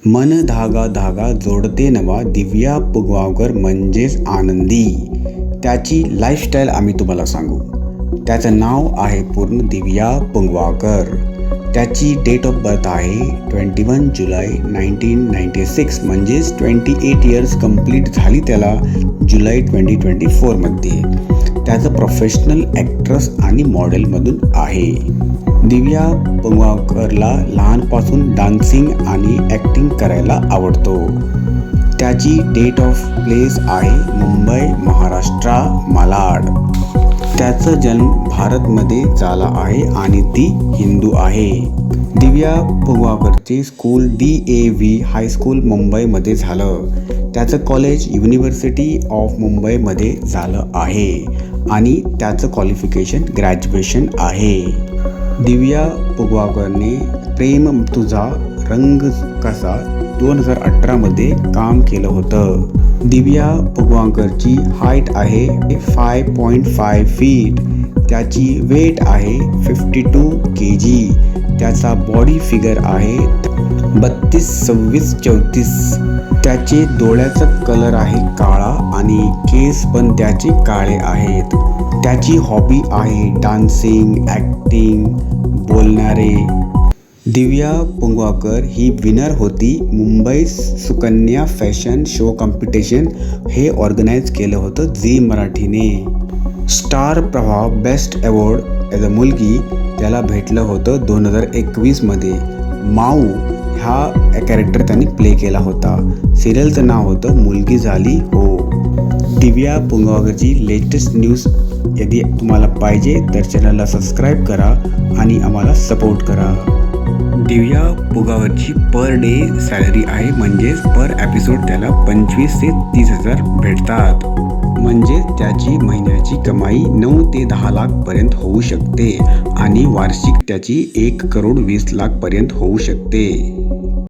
मन धागा धागा जोडते नवा दिव्या पुगवावकर म्हणजेच आनंदी. त्याची लाईफस्टाईल आम्ही तुम्हाला सांगू. त्याचं नाव आहे पूर्ण दिव्या पुगवावकर. त्याची डेट ऑफ बर्थ आहे 21 जुलै 1996 म्हणजेच 28 इयर्स कंप्लीट झाली त्याला जुलै 2024मध्ये. त्याचं प्रोफेशनल ॲक्ट्रेस आणि मॉडेलमधून आहे. दिव्या पुगवावकरला लहानपासून डान्सिंग आणि ॲक्टिंग करायला आवडतो. त्याची डेट ऑफ प्लेस आहे मुंबई, महाराष्ट्र, मालाड. त्याचा जन्म भारतमध्ये झाला आहे आणि ती हिंदू आहे. दिव्या पुगवावकरचे स्कूल DAV हायस्कूल मुंबईमध्ये झालं. त्याचं कॉलेज युनिव्हर्सिटी ऑफ मुंबईमध्ये झालं आहे आणि त्याचं क्वालिफिकेशन ग्रॅज्युएशन आहे. दिव्या पुगवावकरने प्रेम तुझा रंग कसा 2018मध्ये काम केलं होतं. दिव्या पुगवावकरची हाईट आहे 5.5 फीट. त्याची वेट आहे 52 kg. त्याचा बॉडी फिगर आहे 32, 26, 34. त्याचे डोळ्याचा कलर आहे काळा आणि केस पण त्याचे काळे आहेत. त्याची हॉबी आहे डान्सिंग, ॲक्टिंग, बोलणारे. दिव्या पुगवावकर ही विनर होती Mumbai Sukanya fashion show competition. हे ऑर्गनाईज केलं होतं झी मराठीने. स्टार प्रभाव बेस्ट अवॉर्ड ॲज अ मुलगी त्याला भेटलं होतं 2021मध्ये. माऊ हा कॅरेक्टर त्यांनी प्ले केला होता. सिरियलचं नाव होतं मुलगी झाली हो. दिव्या पुगवावकरची लेटेस्ट न्यूज यदि तुम्हाला पाहिजे तर चॅनलला सबस्क्राईब करा आणि आम्हाला सपोर्ट करा. दिव्या पुगवावकरची पर डे सॅलरी आहे म्हणजेच पर एपिसोड त्याला 25 ते 30 हजार भेटतात. म्हणजे त्याची महिन्याची कमाई 9 ते 10 लाखपर्यंत होऊ शकते आणि वार्षिक त्याची 1 करोड 20 लाखपर्यंत होऊ शकते.